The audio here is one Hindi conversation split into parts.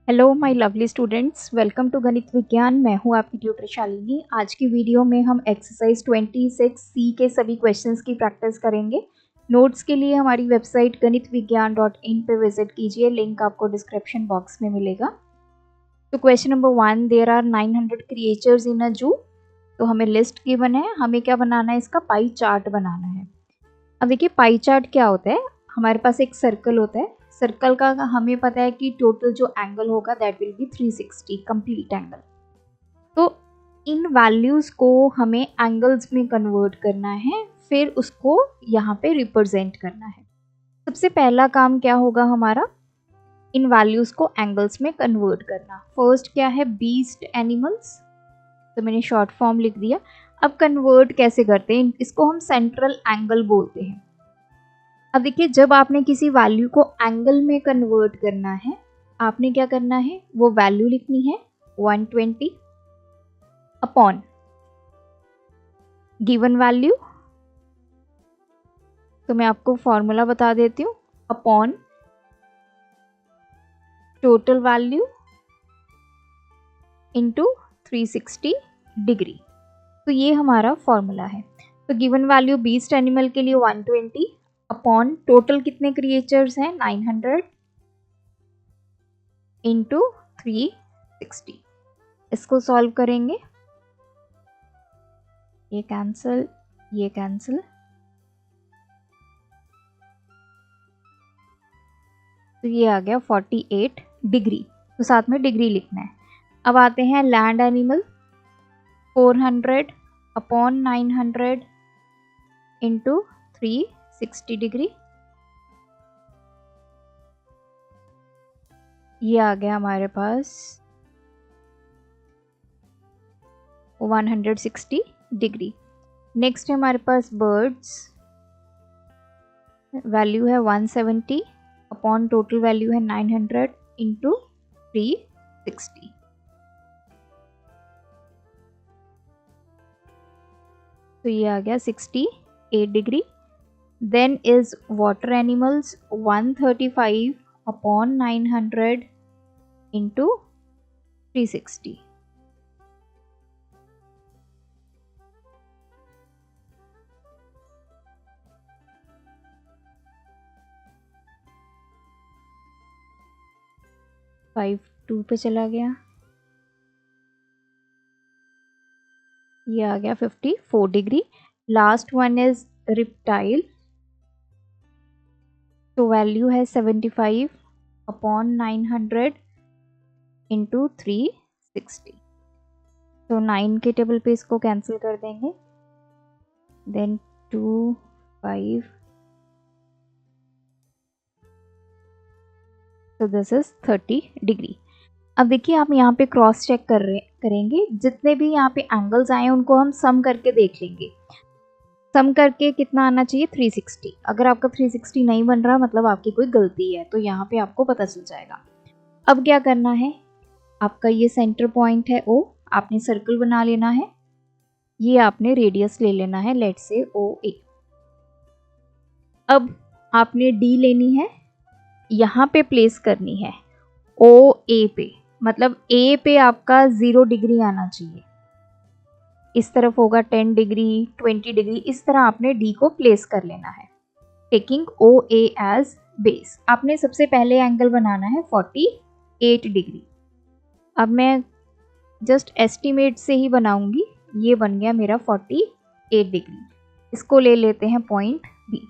Hello my lovely students, welcome to Ganit Vigyan. मैं हूं आपकी ट्यूटर शालिनी। आज की वीडियो में हम एक्सरसाइज 26 सी के सभी क्वेश्चंस की प्रैक्टिस करेंगे। नोट्स के लिए हमारी वेबसाइट ganitviggyan.in पे विजिट कीजिए, लिंक आपको डिस्क्रिप्शन बॉक्स में मिलेगा। तो question number 1, there are 900 creatures in a zoo. तो हमें लिस्ट गिवन है, हमें क्या बनाना है, इसका पाई चार्ट बनाना है। अब देखिए पाई चार्ट क्या होता है। हमारे पास एक सर्कल होता है, सर्कल का हमें पता है कि टोटल जो एंगल होगा that will be 360 complete angle. तो इन वैल्यूज को हमें एंगल्स में कन्वर्ट करना है, फिर उसको यहाँ पे रिप्रेजेंट करना है। सबसे पहला काम क्या होगा हमारा, इन वैल्यूज को एंगल्स में कन्वर्ट करना। फर्स्ट क्या है, बीस्ट एनिमल्स, तो मैंने शॉर्ट फॉर्म लिख दिया। अब कन्वर्ट कैसे करते हैं, इसको हम सेंट्रल एंगल बोलते हैं। अब देखिए जब आपने किसी वैल्यू को एंगल में कन्वर्ट करना है, आपने क्या करना है, वो वैल्यू लिखनी है 120 अपॉन गिवन वैल्यू। तो मैं आपको फॉर्मूला बता देती हूँ, upon total value into 360 degree. तो ये हमारा फॉर्मूला है। तो गिवन वैल्यू बीस्ट एनिमल के लिए 120 अपॉन टोटल कितने क्रिएचर्स हैं 900 इंटू 360। इसको सॉल्व करेंगे, ये कैंसिल, ये कैंसिल, तो ये आ गया 48 डिग्री। तो साथ में डिग्री लिखना है। अब आते हैं land animal, 400 upon 900 into 360 degree. ये आ गया हमारे पास 160 डिग्री। नेक्स्ट है हमारे पास बर्ड्स, वैल्यू है 170 अपॉन टोटल वैल्यू है 900 इंटू 360। तो ये आ गया 68 degree. Then is water animals, 135 upon 900 into 360। Five 2 पे चला गया, ये आ गया 54 degree. Last one is reptile, तो वैल्यू है 75 अपॉन 900 इंटू 360। तो 9 के टेबल पे इसको कैंसिल कर देंगे, देन 2 5, तो दिस इज 30 डिग्री। अब देखिए आप यहाँ पे क्रॉस चेक करेंगे, जितने भी यहाँ पे एंगल्स आए उनको हम सम करके देख लेंगे। सम करके कितना आना चाहिए 360। अगर आपका 360 नहीं बन रहा मतलब आपकी कोई गलती है, तो यहाँ पे आपको पता चल जाएगा। अब क्या करना है, आपका ये सेंटर पॉइंट है O, आपने सर्कल बना लेना है, ये आपने रेडियस ले लेना है, लेट से OA। अब आपने D लेनी है, यहाँ पे प्लेस करनी है OA पे, मतलब A पे आपका 0 डिग्री आना चाहिए। इस तरफ होगा 10 डिग्री 20 डिग्री, इस तरह आपने D को प्लेस कर लेना है, टेकिंग OA एज बेस। आपने सबसे पहले एंगल बनाना है 48 डिग्री। अब मैं जस्ट एस्टिमेट से ही बनाऊंगी, ये बन गया मेरा 48 डिग्री। इसको ले लेते हैं पॉइंट B।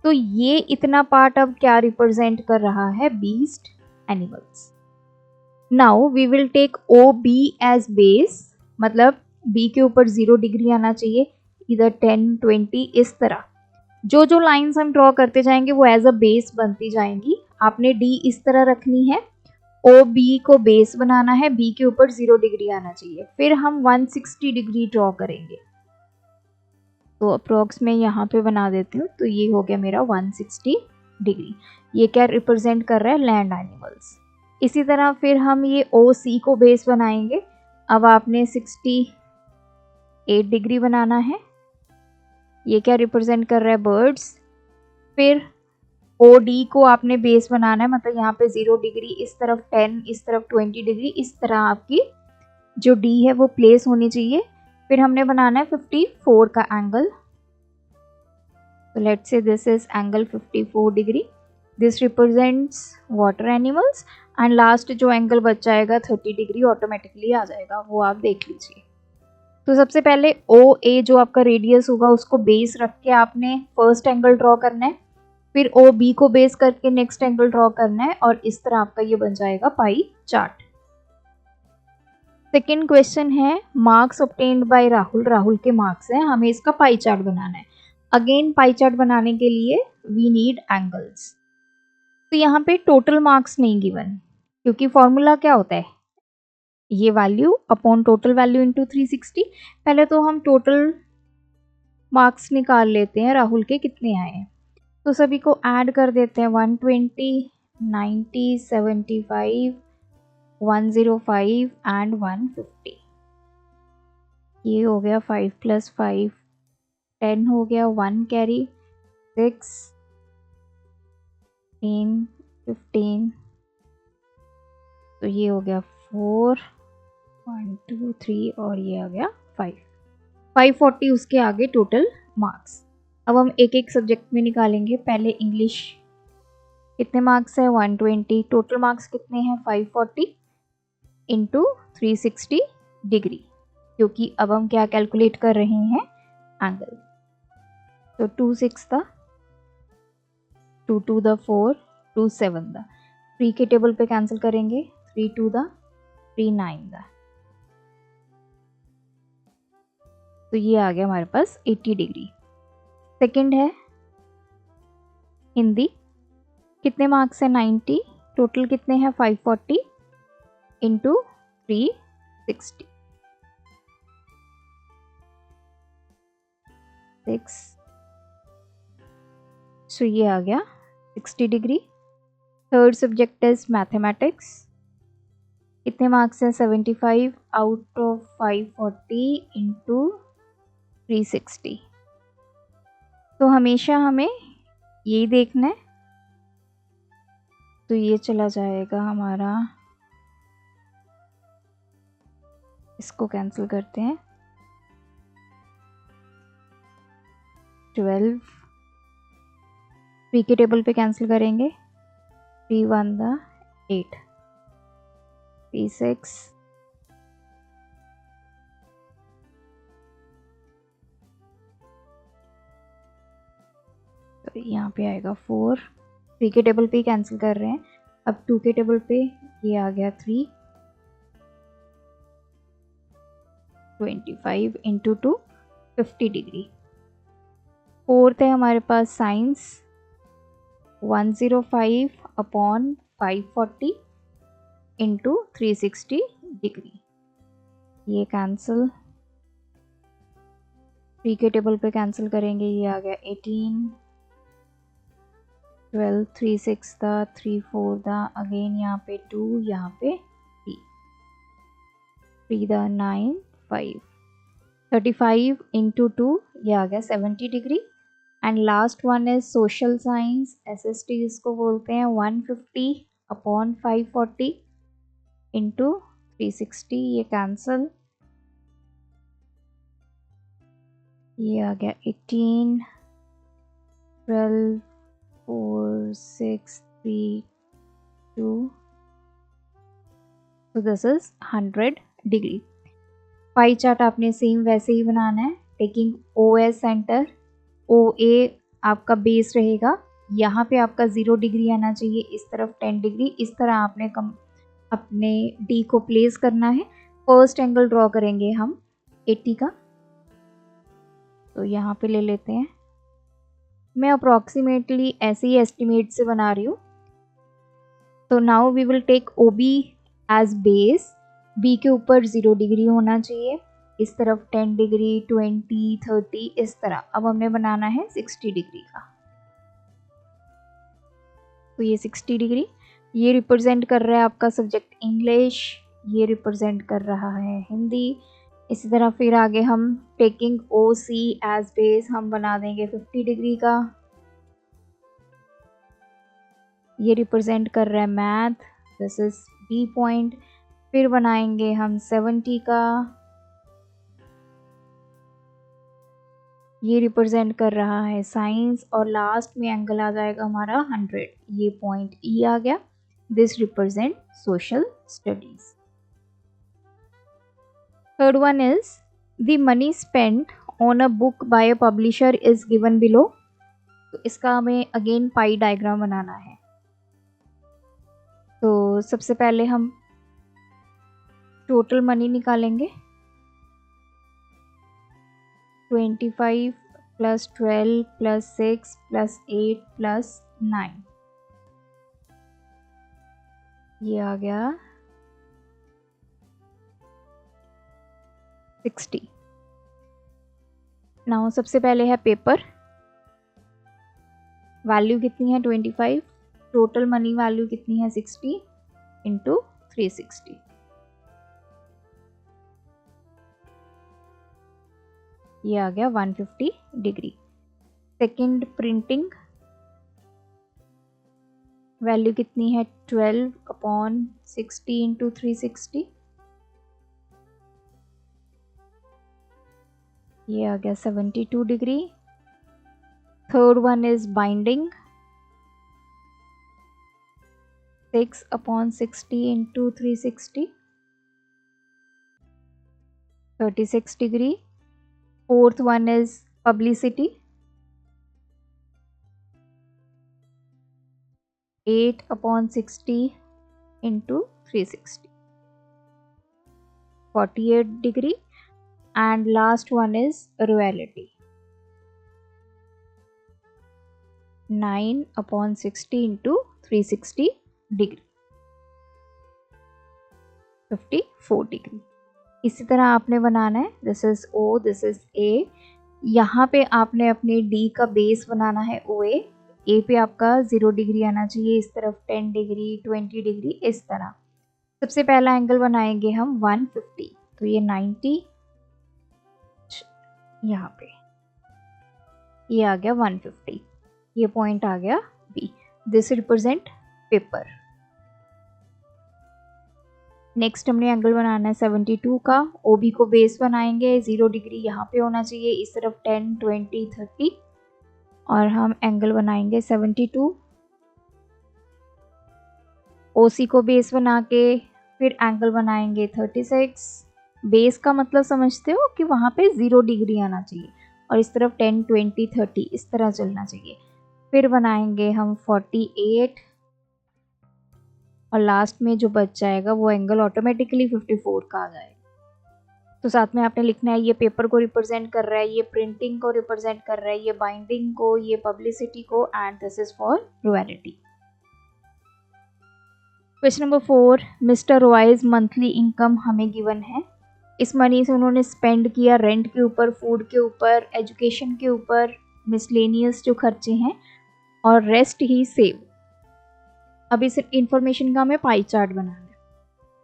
तो ये इतना पार्ट अब क्या रिप्रेजेंट कर रहा है, beast animals. Now we will take OB as base, मतलब B के ऊपर 0 डिग्री आना चाहिए, इधर 10 20, इस तरह जो जो लाइंस हम ड्रॉ करते जाएंगे वो एज अ बेस बनती जाएंगी। आपने D इस तरह रखनी है, OB को बेस बनाना है, B के ऊपर 0 डिग्री आना चाहिए, फिर हम 160 डिग्री ड्रॉ करेंगे। तो अप्रोक्स में यहाँ पे बना देती हूँ, तो ये हो गया मेरा 160 डिग्री। ये क्या रिप्रेजेंट कर रहा है, लैंड एनिमल्स। इसी तरह फिर हम ये OC को बेस बनाएंगे। अब आपने 68 डिग्री बनाना है, ये क्या रिप्रेजेंट कर रहा है, बर्ड्स। फिर ओ डी को आपने बेस बनाना है, मतलब यहाँ पे 0 डिग्री, इस तरफ 10, इस तरफ 20 डिग्री, इस तरह आपकी जो डी है वो प्लेस होनी चाहिए। फिर हमने बनाना है 54 का angle. So let's say this is angle 54 degree. This represents water animals and last जो एंगल बच जाएगा 30 डिग्री ऑटोमेटिकली आ जाएगा, वो आप देख लीजिए। तो सबसे पहले ओ ए जो आपका रेडियस होगा उसको बेस रख के आपने फर्स्ट एंगल ड्रॉ करना है, फिर ओ बी को बेस करके नेक्स्ट एंगल ड्रॉ करना है, और इस तरह आपका ये बन जाएगा पाई चार्ट। सेकेंड क्वेश्चन है marks obtained by Rahul. Rahul के मार्क्स हैं, हमें इसका पाई चार्ट बनाना है। अगेन पाई चार्ट बनाने के लिए वी नीड एंगल्स। तो यहाँ पे टोटल मार्क्स नहीं गिवन, क्योंकि फॉर्मूला क्या होता है, ये value upon total value into 360। पहले तो हम टोटल मार्क्स निकाल लेते हैं राहुल के कितने आए हैं। तो सभी को ऐड कर देते हैं, 120, 90, 75, 105 एंड 150। ये हो गया 5 + 5 10 हो गया, 1 कैरी 6 10 15, तो ये हो गया 4 1 2 3 और ये आ गया 540 उसके आगे टोटल मार्क्स। अब हम एक एक सब्जेक्ट में निकालेंगे। पहले इंग्लिश कितने मार्क्स है 120, टोटल मार्क्स कितने हैं 540 इंटू 360 डिग्री, क्योंकि अब हम क्या कैलकुलेट कर रहे हैं एंगल। तो 2 6 था, 2 2 द 4, 2 7 द 3 के टेबल पे कैंसिल करेंगे, 3 2 द 3 9 द, तो ये आ गया हमारे पास 80 डिग्री। सेकंड है हिंदी, कितने मार्क्स है 90, टोटल कितने हैं 540 इंटू 360 6, सो ये आ गया 60 degree. Third subject is mathematics, कितने मार्क्स हैं 75 आउट ऑफ 540 इंटू 360। तो हमेशा हमें यही देखना है, तो ये चला जाएगा हमारा, इसको कैंसिल करते हैं, 12 3 के टेबल पे कैंसिल करेंगे, 3 1 द 8, 3 6 तो यहाँ पे आएगा 4, 3 के टेबल पे कैंसिल कर रहे हैं। अब 2 के टेबल पे ये आ गया 3, 25 इंटू 2 50 डिग्री। फोर्थ है हमारे पास साइंस, 105 अपॉन 540 इंटू 360 डिग्री, ये कैंसिल, 3 के टेबल पे कैंसिल करेंगे, ये आ गया 18, 12 3 6 था, 3 4 था, अगेन यहाँ पे 2, यहाँ पे 3 था 9 5, 35 इंटू 2 ये आ गया 70 degree. And last one is social science, SST इसको बोलते हैं, 150 अपॉन 540 इंटू 360, ये कैंसिल, ये आ गया 18 12 4 6 3 2, so this is 100 degree. Pie chart आपने सेम वैसे ही बनाना है, टेकिंग OS सेंटर, OA आपका बेस रहेगा, यहाँ पे आपका 0 डिग्री आना चाहिए, इस तरफ 10 डिग्री, इस तरह आपने अपने D को प्लेस करना है। फर्स्ट एंगल ड्रॉ करेंगे हम 80 का, तो यहाँ पे ले लेते हैं, मैं अप्रॉक्सीमेटली ऐसे ही एस्टिमेट से बना रही हूँ। तो now we will take OB as base, B के ऊपर 0 डिग्री होना चाहिए, इस तरफ 10 डिग्री 20 30 इस तरह। अब हमने बनाना है 60 डिग्री का, तो ये 60 डिग्री, ये रिप्रेजेंट कर रहा है आपका सब्जेक्ट इंग्लिश, ये रिप्रेजेंट कर रहा है हिंदी। इसी तरह फिर आगे हम टेकिंग OC एज बेस हम बना देंगे 50 डिग्री का, ये रिप्रेजेंट कर रहा है math, this is B point. फिर बनाएंगे हम 70 का, ये रिप्रेजेंट कर रहा है साइंस, और लास्ट में एंगल आ जाएगा हमारा 100, ये पॉइंट ई आ गया। This represent social studies. Third one is the money spent on a book by a publisher is given below. तो इसका हमें अगेन पाई डायग्राम बनाना है। तो सबसे पहले हम टोटल मनी निकालेंगे, 25 प्लस 12 प्लस 6 प्लस 8 प्लस 9, ये आ गया 60। नाउ सबसे पहले है पेपर, वैल्यू कितनी है 25, टोटल मनी वैल्यू कितनी है 60 इंटू 360, ये आ गया 150 डिग्री। सेकंड प्रिंटिंग, वैल्यू कितनी है 12 अपॉन 60 इंटू 360, ये आ गया 72 degree. Third one is binding, 6 upon 60 into 360, 36 degree. Fourth one is publicity, 8 upon 60 into 360, 48 degree. And last one is royalty, 9 upon 60 into 360 degree, 54 degree. इसी तरह आपने बनाना है, this is O, this is A. यहाँ पे आपने अपने डी का बेस बनाना है ओ ए पे आपका 0 डिग्री आना चाहिए, इस तरफ 10 डिग्री 20 डिग्री इस तरह। सबसे पहला एंगल बनाएंगे हम 150, तो ये 90, यहाँ पे ये आ गया 150, ये पॉइंट आ गया B. This represent paper. Next हमने एंगल बनाना है 72 का, ओबी को बेस बनाएंगे, 0 डिग्री यहाँ पे होना चाहिए, इस तरफ 10 20 30, और हम एंगल बनाएंगे 72। ओसी को बेस बना के फिर एंगल बनाएंगे 36। बेस का मतलब समझते हो कि वहाँ पे 0 डिग्री आना चाहिए, और इस तरफ 10 20 30 इस तरह चलना चाहिए। फिर बनाएंगे हम 48, और लास्ट में जो बच जाएगा वो एंगल ऑटोमेटिकली 54 का आ जाएगा। तो साथ में आपने लिखना है ये पेपर को रिप्रेजेंट कर रहा है, ये प्रिंटिंग को रिप्रेजेंट कर रहा है, ये बाइंडिंग को, ये पब्लिसिटी को, and this is for royalty. Question number 4, mister Roy's monthly income हमें गिवन है। इस मनी से उन्होंने स्पेंड किया रेंट के ऊपर, फूड के ऊपर, एजुकेशन के ऊपर, मिसलेनियस जो खर्चे हैं, और रेस्ट ही सेव। अब इस इंफॉर्मेशन का हमें पाई चार्ट बनाना है।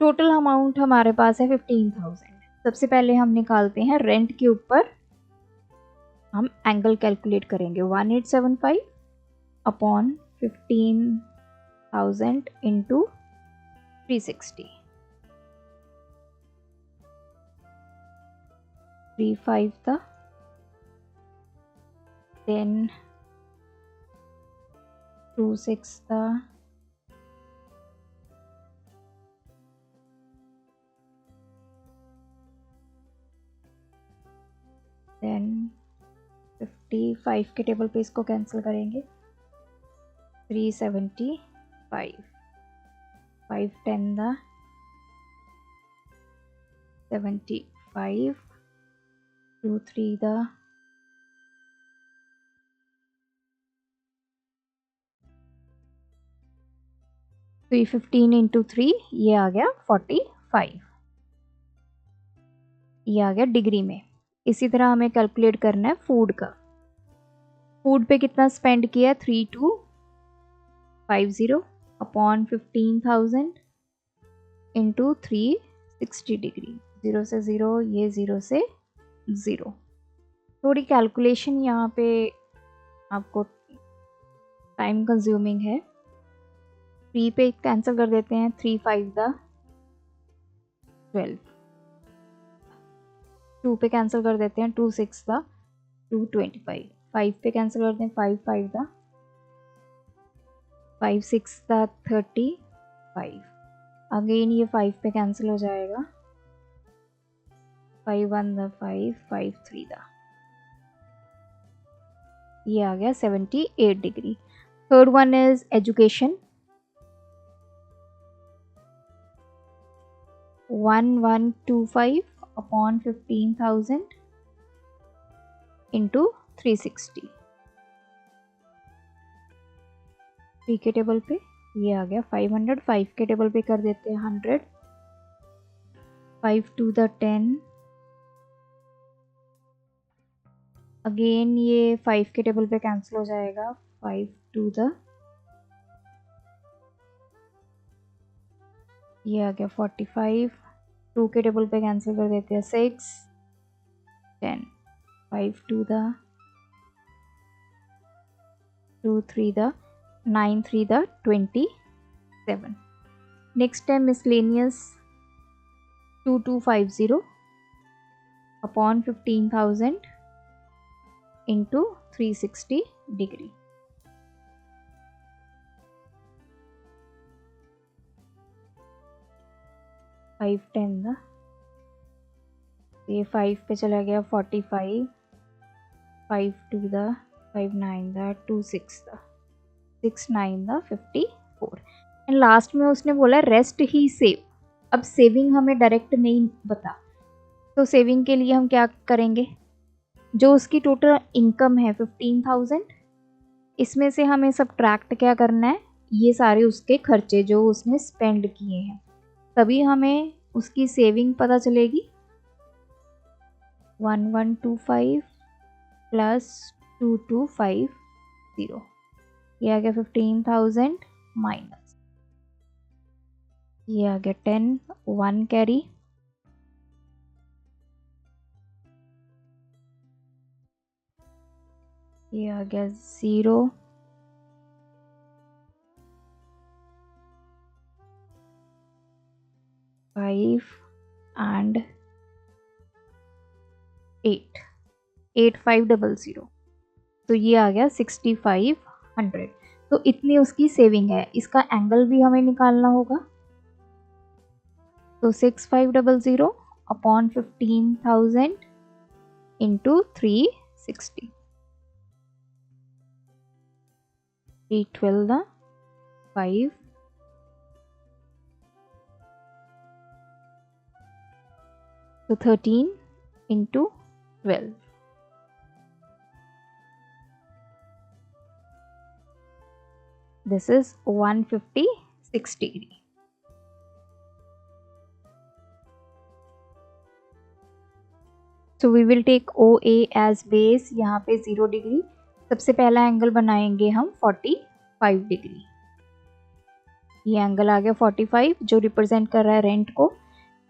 टोटल अमाउंट हमारे पास है 15,000। सबसे पहले हम निकालते हैं रेंट के ऊपर, हम एंगल कैलकुलेट करेंगे 1875 अपॉन 15,000 इंटू 360, 35 था, देन 26 था, देन 55 के टेबल पे इसको कैंसिल करेंगे, 375, 5 10 दा 75, 2 3 दा 315 इंटू 3, ये आ गया 45, ये आ गया डिग्री में। इसी तरह हमें कैलकुलेट करना है फूड का। फूड पे कितना स्पेंड किया, 3250 अपॉन 15,000 इंटू 360 डिग्री, 0 से 0, ये 0 से 0। थोड़ी कैलकुलेशन यहाँ पे आपको टाइम कंज्यूमिंग है। 3 पे कैंसिल कर देते हैं, 3 5 द 12, 2 पे कैंसिल कर देते हैं, 2 6 द 225, 5 पे कैंसिल करते हैं, 5 5 द 5 6 द 35, अगेन ये 5 पे कैंसिल हो जाएगा, 5 1 द 5 5 3 द, ये आ गया 78 degree. Third one is education, 1125 upon 15,000 into 360, 3 के टेबल पे ये आ गया 500, 5 के टेबल पे कर देते हैं 100, 5 2 द 10, अगेन ये 5 के टेबल पे कैंसिल हो जाएगा, 5 2 द, ये आ गया 45, 2 के टेबल पे कैंसिल कर देते हैं 6 10, 5 2 द 2 3 द 9 3 द 27। नेक्स्ट है miscellaneous 2250 upon 15,000 into 360 degree, five 10 the, ये 5 पे चला गया 45, 5 2 the 5 9 the 2 6 the 6 9 the 54, and last में उसने बोला रेस्ट ही सेव। अब सेविंग हमें डायरेक्ट नहीं बता, तो सेविंग के लिए हम क्या करेंगे, जो उसकी टोटल इनकम है 15,000, इसमें से हमें सब्ट्रैक्ट क्या करना है, ये सारे उसके खर्चे जो उसने स्पेंड किए हैं, तभी हमें उसकी सेविंग पता चलेगी। 1125 प्लस 2250, ये आ गया 15,000 माइनस, ये आ गया 10, 1 कैरी, ये आ गया 0, 5 एंड 8, 8500, तो ये आ गया 6500। तो इतनी उसकी सेविंग है, इसका एंगल भी हमें निकालना होगा, तो 6500 अपॉन 15,000 इंटू 360, 312 द 5, तो 13 into 12, this is 156 degree। So we will take OA as base, यहाँ पे 0 डिग्री, सबसे पहला एंगल बनाएंगे हम 45 डिग्री, ये एंगल आ गया 45 जो रिप्रेजेंट कर रहा है रेंट को,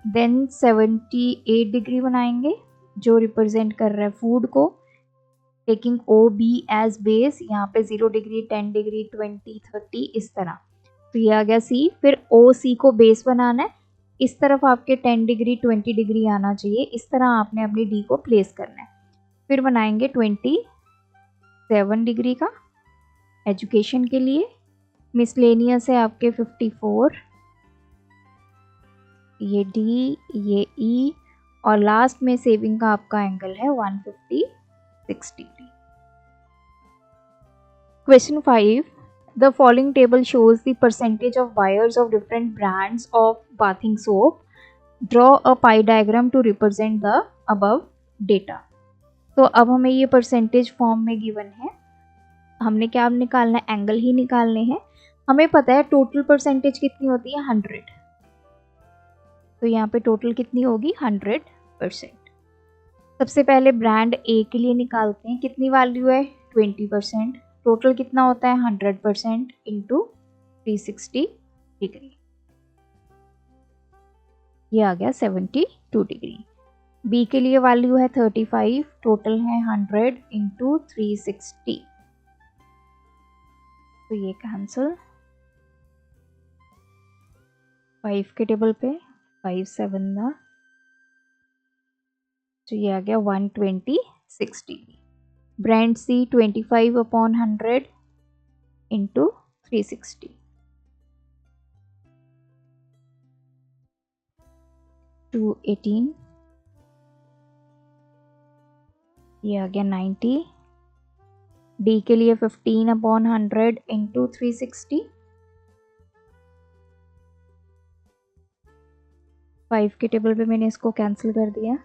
देन 78 डिग्री बनाएंगे जो रिप्रेजेंट कर रहा है फूड को, टेकिंग OB एज बेस, यहाँ पे 0 डिग्री 10 डिग्री 20 30 इस तरह, तो ये आ गया C। फिर OC को बेस बनाना है, इस तरफ आपके 10 डिग्री 20 डिग्री आना चाहिए, इस तरह आपने अपनी D को प्लेस करना है। फिर बनाएंगे 27 डिग्री का एजुकेशन के लिए, मिसलेनियस है आपके 54, ये D, ये E, और लास्ट में सेविंग का आपका एंगल है 156 degree. Question 5. The following table shows the percentage of buyers of different brands of bathing soap. Draw a pie diagram to represent the above data. तो अब हमें ये परसेंटेज फॉर्म में गिवन है, हमने क्या निकालना है, एंगल ही निकालने हैं। हमें पता है टोटल परसेंटेज कितनी होती है 100, तो यहाँ पे टोटल कितनी होगी 100%। सबसे पहले ब्रांड ए के लिए निकालते हैं, कितनी वैल्यू है 20%, टोटल कितना होता है 100% इंटू 360 डिग्री, ये आ गया 72 डिग्री। बी के लिए वैल्यू है 35, टोटल है 100 इंटू 360, तो ये कैंसिल, 5 के टेबल पे 5 7 दा, तो ये आ गया 126 डिग्री। ब्रेंट सी 25/100 इंटू 360, 218, ये आ गया 90। डी के लिए 15/100 इंटू 360, 5 के टेबल पे मैंने इसको कैंसिल कर दिया,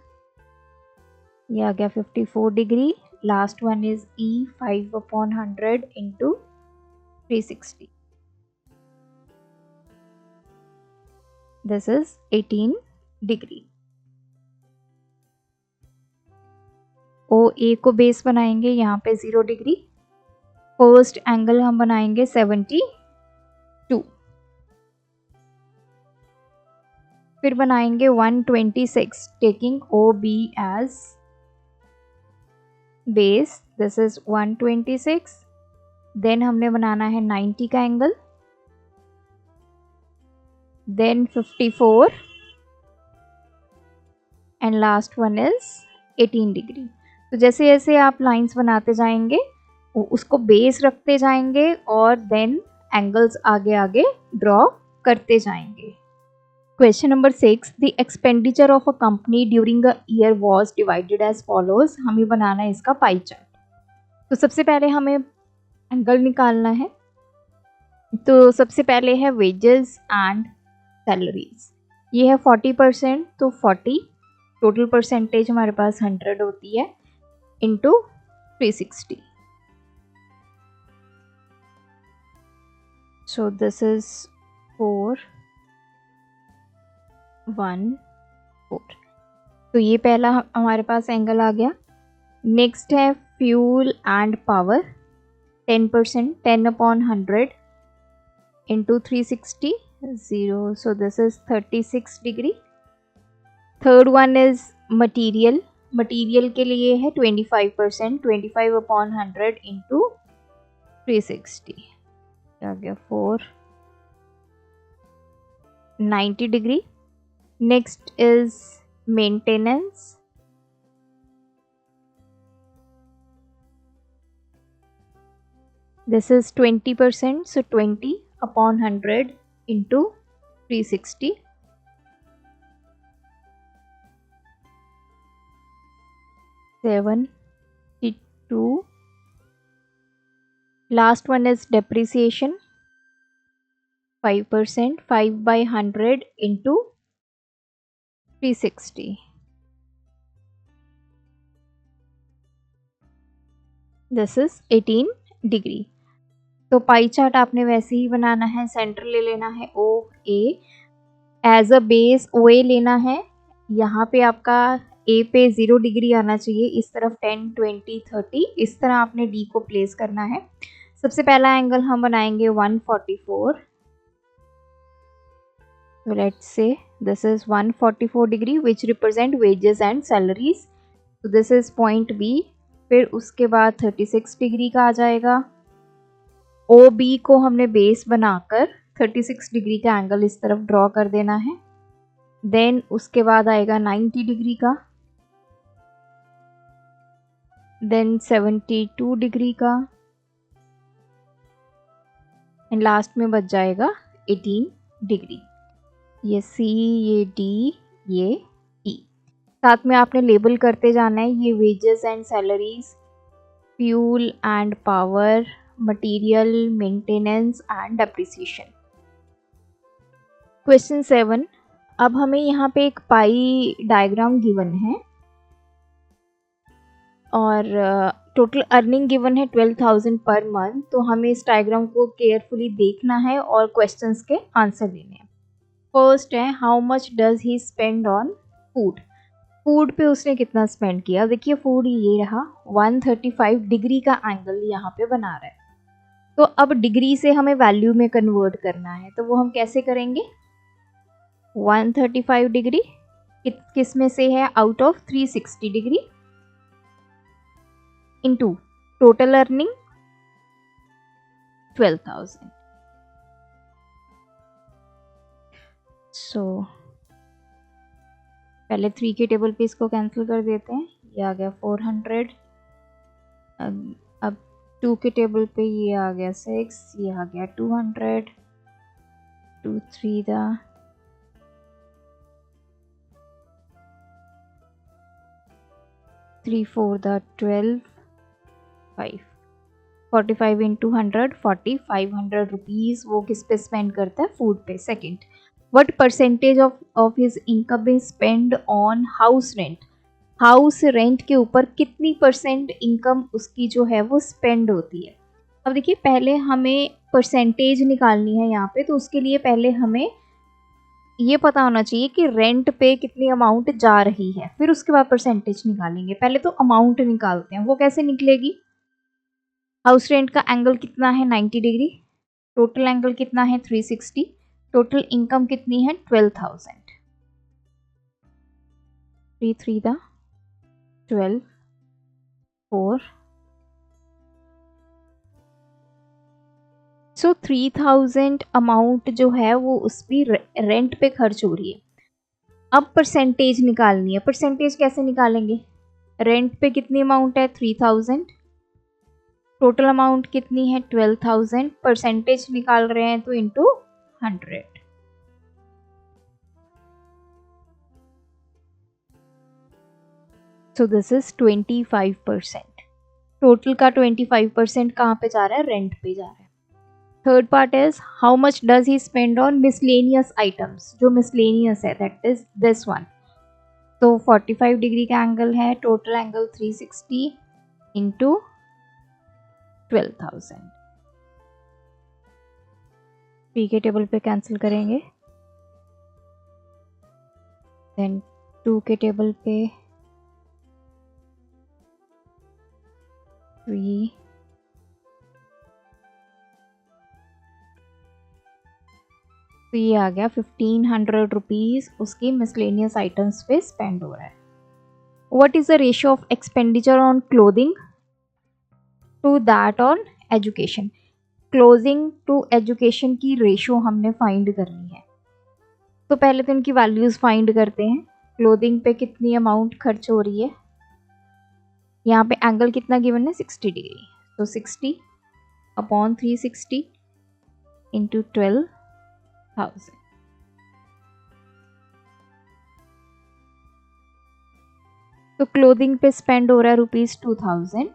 ये आ गया 54 degree. Last one is E 5/100 into 360, this is 18 degree. O A को बेस बनाएंगे यहाँ पे 0 डिग्री। फर्स्ट एंगल हम बनाएंगे 72, फिर बनाएंगे 126 taking O B as base, this is 126। Then हमने बनाना है 90 का angle, then 54 and last one is 18 degree. तो जैसे जैसे आप लाइंस बनाते जाएंगे उसको बेस रखते जाएंगे और देन एंगल्स आगे आगे ड्रॉ करते जाएंगे। Question number 6, the expenditure of a company during a year was divided as follows. हमें बनाना है इसका पाई चार्ट। तो सबसे पहले हमें एंगल निकालना है। तो सबसे पहले है वेजेस एंड सैलरीज, ये है 40%, तो 40 टोटल परसेंटेज हमारे पास 100 होती है इंटू 360, सो दिस इज 4 1 4। तो ये पहला हमारे पास एंगल आ गया। नेक्स्ट है fuel and power 10%, 10/100 into 360 0, so this is 36 degree. Third one is material, material के लिए है 25%, 25/100 इंटू 360, आ गया 490 degree. Next is maintenance, this is 20%, so 20/100 into 360, 72। Last one is depreciation, 5%, 5/100 into 360, this is 18 degree. तो पाई चार्ट आपने वैसे ही बनाना है। सेंटर ले लेना है ओ ए, एज अ बेस ओ ए लेना है। यहाँ पे आपका ए पे 0 डिग्री आना चाहिए, इस तरफ 10 20 30, इस तरह आपने डी को प्लेस करना है। सबसे पहला एंगल हम बनाएंगे 144, so let's say this is 144 degree which represent wages and salaries, so this is point B। फिर उसके बाद 36 डिग्री का आ जाएगा। ओ बी को हमने बेस बनाकर 36 डिग्री का एंगल इस तरफ ड्रॉ कर देना है। देन उसके बाद आएगा 90 डिग्री का, देन 72 डिग्री का, एंड लास्ट में बच जाएगा 18 डिग्री। ये सी, ये डी, ये ई। साथ में आपने लेबल करते जाना है, ये wages and salaries, fuel and power, material, maintenance and depreciation. Question 7, अब हमें यहाँ पे एक पाई डायग्राम गिवन है और टोटल अर्निंग गिवन है 12,000 पर मंथ। तो हमें इस डायग्राम को केयरफुली देखना है और क्वेश्चंस के आंसर देने हैं। फर्स्ट है how much does he spend on food, food पे उसने कितना स्पेंड किया। देखिए फूड ये रहा, 135 डिग्री का एंगल यहाँ पे बना रहा है। तो अब डिग्री से हमें वैल्यू में कन्वर्ट करना है, तो वो हम कैसे करेंगे। 135 डिग्री किस में से है, out of 360 degree into total earning 12,000। सो पहले 3 के टेबल पे इसको कैंसिल कर देते हैं, ये आ गया 400। अब 2 के टेबल पे ये आ गया 6, ये आ गया 200, 2 3 दा 3 4 दा 12, 5 45 इंटू 100 4500 रुपीज़ वो किस पे स्पेंड करता है? फूड पे। Second, what percentage of his income is spend on house rent? House rent के ऊपर कितनी परसेंट इनकम उसकी जो है वो स्पेंड होती है? अब देखिए, पहले हमें परसेंटेज निकालनी है यहाँ पे, तो उसके लिए पहले हमें ये पता होना चाहिए कि रेंट पे कितनी अमाउंट जा रही है, फिर उसके बाद परसेंटेज निकालेंगे। पहले तो अमाउंट निकालते हैं, वो कैसे निकलेगी? हाउस रेंट का एंगल कितना है? 90 डिग्री। टोटल एंगल कितना है? 360। टोटल इनकम कितनी है? 12,000। 3 3 दा 12 4। सो 3000 अमाउंट जो है वो उस भी रेंट पे खर्च हो रही है। अब परसेंटेज निकालनी है। परसेंटेज कैसे निकालेंगे? रेंट पे कितनी अमाउंट है? 3000। टोटल अमाउंट कितनी है? 12,000। परसेंटेज निकाल रहे हैं तो into 100। So this is 25%। Total का 25% कहाँ पे जा रहा है? रेंट पे जा रहा है। Third part is how much does he spend on miscellaneous items? जो मिसलेनियस है दैट इज दिस वन। तो 45 डिग्री का एंगल है, टोटल एंगल 360 इंटू 12,000। 3 के टेबल पे कैंसिल करेंगे, देन 2 के टेबल पे 3, तो ये आ गया 1500 रुपीज़ उसकी मिसलेनियस आइटम्स पे स्पेंड हो रहा है। What is the ratio of expenditure on clothing to that on education? Clothing to education की रेशियो हमने फाइंड करनी है। तो पहले तो इनकी वैल्यूज़ फाइंड करते हैं। क्लोथिंग पे कितनी अमाउंट खर्च हो रही है? यहाँ पे एंगल कितना गिवन है? 60 डिग्री। तो 60 अपॉन 360 इंटू 12,000। तो क्लोथिंग पे स्पेंड हो रहा है ₹2000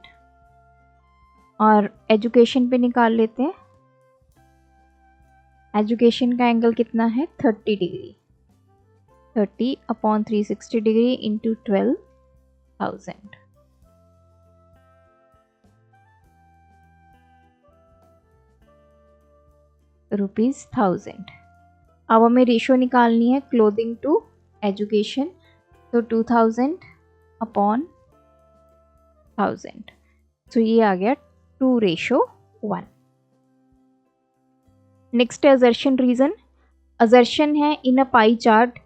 और एजुकेशन पे निकाल लेते हैं। एजुकेशन का एंगल कितना है? 30 डिग्री। 30 upon 360 degree into 12,000। ₹1000। अब हमें रेशियो निकालनी है क्लोथिंग टू एजुकेशन, तो 2000 अपॉन 1000। तो ये आ गया 2:1। Next assertion reason. असर्शन है in a pie chart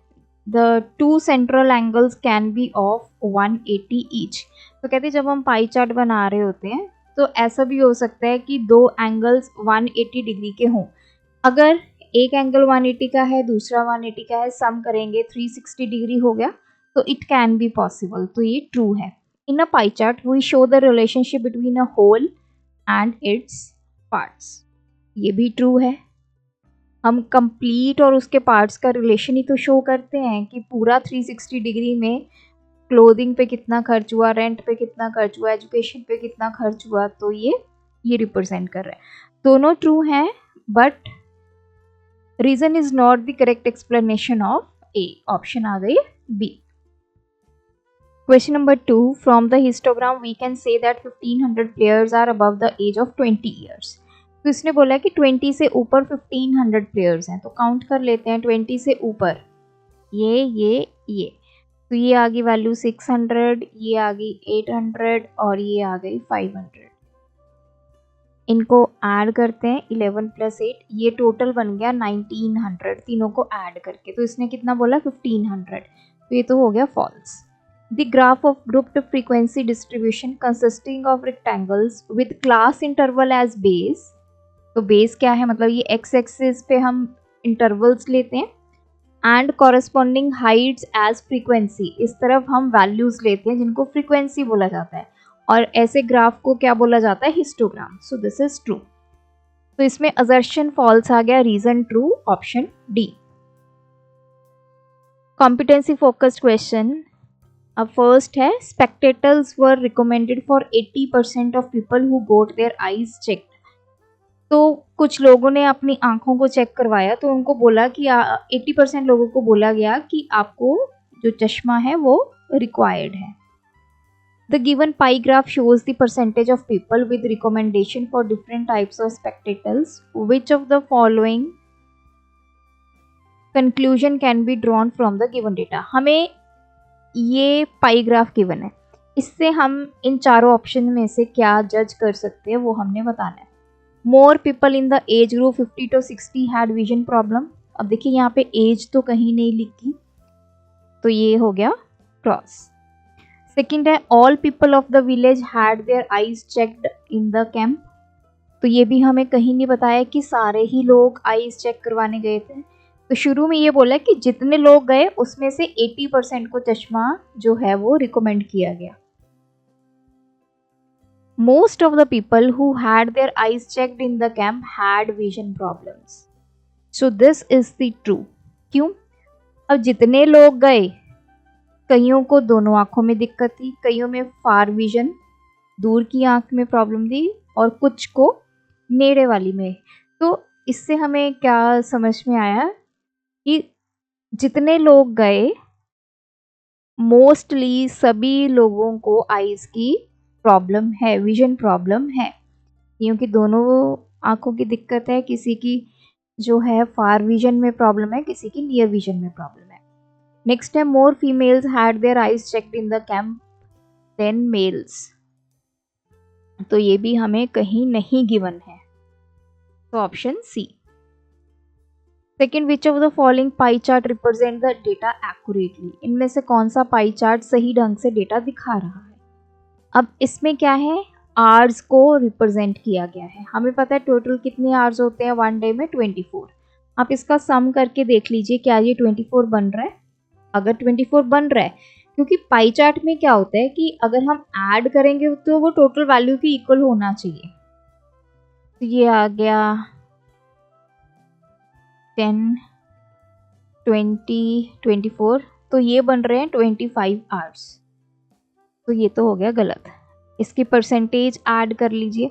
the 2 central angles can be of 180 each. तो कहते हैं जब हम पाई चार्ट बना रहे होते हैं तो ऐसा भी हो सकता है कि 2 एंगल्स 180 डिग्री के हों। अगर एक एंगल 180 का है, दूसरा 180 का है, सम करेंगे 360 डिग्री हो गया, तो इट कैन बी पॉसिबल। तो ये ट्रू है। In a pie chart we show the relationship between a whole and its parts. ये भी ट्रू है। हम कंप्लीट और उसके पार्ट्स का रिलेशन ही तो शो करते हैं कि पूरा 360 डिग्री में क्लोथिंग पे कितना खर्च हुआ, रेंट पे कितना खर्च हुआ, एजुकेशन पे कितना खर्च हुआ, तो ये रिप्रेजेंट कर रहा है। दोनों ट्रू हैं, but reason is not the correct explanation of A. Option आ गई B. Question number 2. From the histogram we can say that 1500 players are above the age of 20 years. तो इसने बोला कि 20 से ऊपर 1500 प्लेयर्स हैं, तो काउंट कर लेते हैं 20 से ऊपर ये। तो ये आ गई वैल्यू 600, ये आ गई 800 और ये आ गई 500। इनको ऐड करते हैं 11 + 8, ये टोटल बन गया 1900 तीनों को ऐड करके। तो इसने कितना बोला? 1500। तो ये तो हो गया false. The graph of grouped frequency distribution consisting of rectangles with class interval as base. तो base क्या है? मतलब ये x एक्सिस पे हम इंटरवल्स लेते हैं, and corresponding heights as frequency, इस तरफ हम वैल्यूज लेते हैं जिनको फ्रीक्वेंसी बोला जाता है, और ऐसे ग्राफ को क्या बोला जाता है, histogram. So this is true. तो इसमें असर्शन फॉल्स आ गया, reason true, option D. Competency focused question. अब फर्स्ट है, spectators were recommended for 80% of people who got their eyes checked. तो कुछ लोगों ने अपनी आंखों को चेक करवाया तो उनको बोला कि 80% लोगों को बोला गया कि आपको जो चश्मा है वो रिक्वायर्ड है. The given pie graph shows the percentage of people with recommendation for different types of spectacles. Which of the following conclusion can be drawn from the given data. हमें ये पाई ग्राफ गिवन है, इससे हम इन चारों ऑप्शन में से क्या जज कर सकते हैं वो हमने बताना है. More people in the age group 50 to 60 had vision problem. अब देखिए यहाँ पे एज तो कहीं नहीं लिखी, तो ये हो गया क्रॉस. सेकंड है, all people of the village had their eyes checked in the camp. तो ये भी हमें कहीं नहीं बताया कि सारे ही लोग आईज चेक करवाने गए थे. तो शुरू में ये बोला कि जितने लोग गए उसमें से 80% को चश्मा जो है वो रिकमेंड किया गया. Most of the people who had their eyes checked in the camp had vision problems. So this is the true. क्यों? अब जितने लोग गए, कईयों को दोनों आंखों में दिक्कत थी, कईयों में फार विजन, दूर की आंख में प्रॉब्लम थी, और कुछ को नेड़े वाली में. तो इससे हमें क्या समझ में आया कि जितने लोग गए, मोस्टली सभी लोगों को आईज की प्रॉब्लम है, विजन प्रॉब्लम है, क्योंकि दोनों आंखों की दिक्कत है. किसी की जो है फार विजन में प्रॉब्लम है, किसी की नियर विजन में प्रॉब्लम है. नेक्स्ट है, more females had their eyes checked in the camp than males. तो ये भी हमें कहीं नहीं गिवन है, तो option C. Second, which of the following pie chart represent the data accurately. इनमें से कौन सा पाई चार्ट सही ढंग से डेटा दिखा रहा है. अब इसमें क्या है, आवर्स को रिप्रेजेंट किया गया है. हमें पता है टोटल कितने आवर्स होते हैं वन डे में, 24. आप इसका सम करके देख लीजिए क्या ये 24 बन रहा है. अगर 24 बन रहा है, क्योंकि पाई चार्ट में क्या होता है कि अगर हम ऐड करेंगे तो वो टोटल वैल्यू के इक्वल होना चाहिए. तो ये आ गया 10, 20, 24, तो ये बन रहे हैं 25 आवर्स. तो ये तो हो गया गलत. इसकी परसेंटेज ऐड कर लीजिए,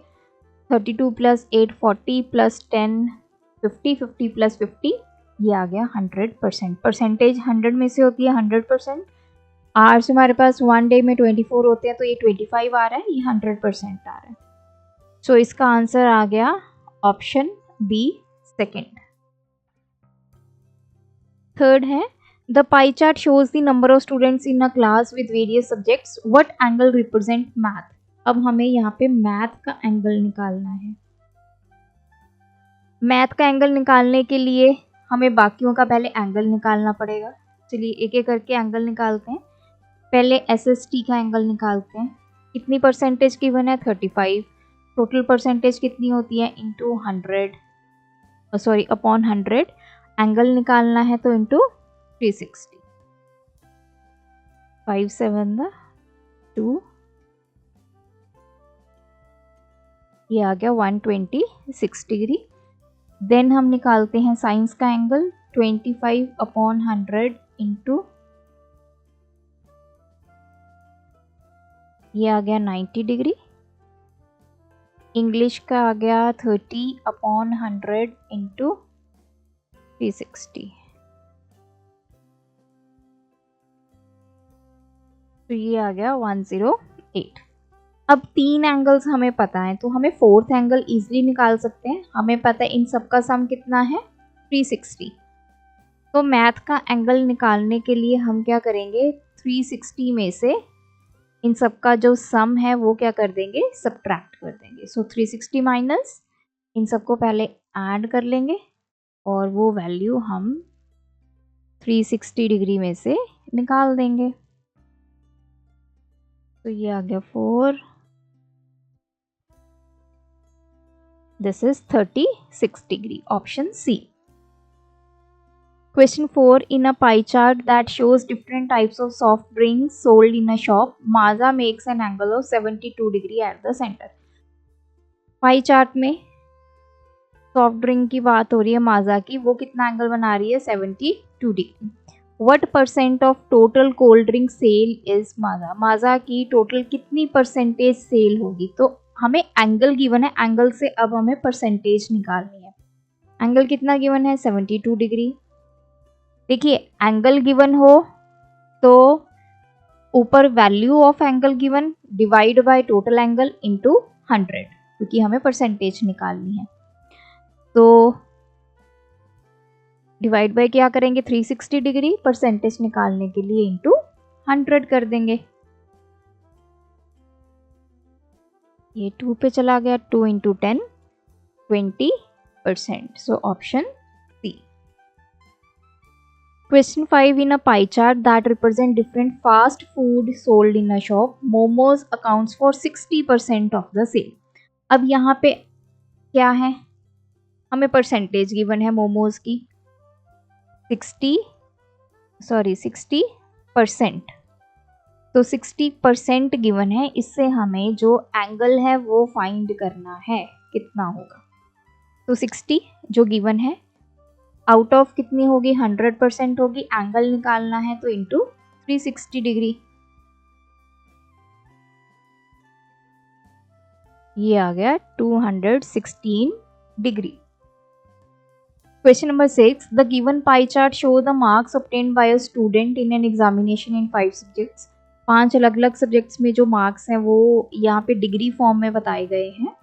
32 + 8 40 + 10 50, 50 + 50, ये आ गया 100%. परसेंटेज 100 में से होती है 100%. आवर्स हमारे पास वन डे में 24 होते हैं, तो ये 25 आ रहा है, ये 100% आ रहा है. सो इसका आंसर आ गया ऑप्शन बी, सेकेंड. थर्ड है, the pie chart shows the number of students in a class with various subjects. What angle represent math? अब हमें यहाँ पे मैथ का एंगल निकालना है. मैथ का एंगल निकालने के लिए हमें बाकियों का पहले एंगल निकालना पड़ेगा. चलिए एक एक करके एंगल निकालते हैं. पहले SST का एंगल निकालते हैं. कितनी परसेंटेज गिवन है, 35. टोटल परसेंटेज कितनी होती है, इंटू 100, सॉरी अपॉन 100. एंगल निकालना है तो इंटू 360. 5 7 2, ये आ गया 126 डिग्री. देन हम निकालते हैं साइंस का एंगल, 25/100 इंटू, ये आ गया 90 डिग्री. इंग्लिश का आ गया 30/100 इंटू 360, तो ये आ गया 108. अब 3 एंगल्स हमें पता है, तो हमें फोर्थ एंगल इजीली निकाल सकते हैं. हमें पता है इन सब का सम कितना है, 360. तो मैथ का एंगल निकालने के लिए हम क्या करेंगे, 360 में से इन सब का जो सम है वो क्या कर देंगे, सब्ट्रैक्ट कर देंगे. सो 360 माइनस, इन सबको पहले ऐड कर लेंगे और वो वैल्यू हम 360 डिग्री में से निकाल देंगे. तो ये आ गया 4, this is 36 degree, option C. Question 4. In a pie chart that shows different types of soft drinks sold in a shop, Maaza makes an angle of 72 degree at the center. Pie chart में सॉफ्ट ड्रिंक की बात हो रही है माजा की, वो कितना एंगल बना रही है 72 degree. What percent of total cold drink sale is Maaza. Maaza की टोटल कितनी परसेंटेज सेल होगी. तो हमें एंगल गिवन है, एंगल से अब हमें परसेंटेज निकालनी है. एंगल कितना गिवन है 72 डिग्री. देखिए एंगल गिवन हो तो ऊपर value of angle given divide by total angle into 100, क्योंकि हमें परसेंटेज निकालनी है. तो डिवाइड बाय क्या करेंगे 360 डिग्री, परसेंटेज निकालने के लिए इनटू 100 कर देंगे. ये 2 पे चला गया, 2 into 10 20%. So option C. Question 5. In a pie chart that represent different fast food sold in a shop, momos accounts for 60% of the sale. अब यहाँ पे क्या है, हमें परसेंटेज गिवन है मोमोज की 60%. तो 60% गिवन है, इससे हमें जो एंगल है वो फाइंड करना है कितना होगा. तो 60 जो गिवन है आउट ऑफ कितनी होगी 100% होगी. एंगल निकालना है तो इंटू 360 डिग्री. ये आ गया 216 degree. Question number 6. The given pie chart show the marks obtained by a student in an examination in 5 subjects. 5 अलग अलग सब्जेक्ट्स में जो मार्क्स हैं वो यहाँ पे डिग्री फॉर्म में बताए गए हैं.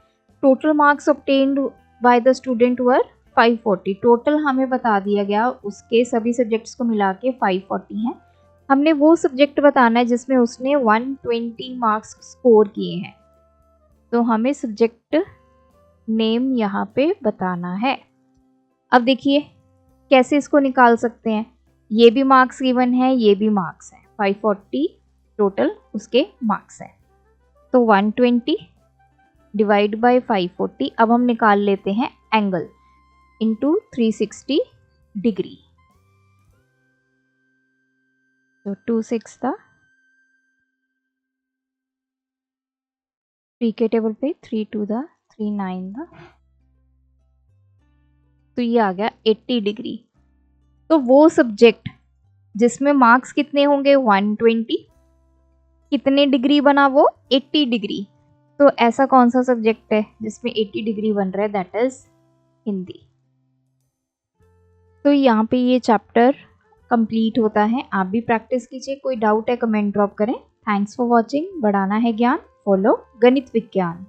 Total marks obtained by the student were 540. Total हमें बता दिया गया उसके सभी सब्जेक्ट्स को मिला के 540 हैं. हमने वो सब्जेक्ट बताना है जिसमें उसने 120 मार्क्स स्कोर किए हैं. तो हमें सब्जेक्ट नेम यहाँ पे बताना है. अब देखिए कैसे इसको निकाल सकते हैं. ये भी मार्क्स गिवन है, ये भी मार्क्स है, 540 टोटल उसके मार्क्स हैं. तो 120 डिवाइड बाय 540. अब हम निकाल लेते हैं एंगल इंटू 360 डिग्री. तो 26 था, 3 के टेबल पे 32 था, 39 था, तो ये आ गया 80 डिग्री. तो वो सब्जेक्ट जिसमें मार्क्स कितने होंगे 120, कितने डिग्री बना वो 80 डिग्री. तो ऐसा कौन सा सब्जेक्ट है जिसमें 80 डिग्री बन रहा है, दैट इज हिंदी. तो यहाँ पे ये चैप्टर कंप्लीट होता है. आप भी प्रैक्टिस कीजिए. कोई डाउट है कमेंट ड्रॉप करें. Thanks for watching. बढ़ाना है ज्ञान, फॉलो गणित विज्ञान.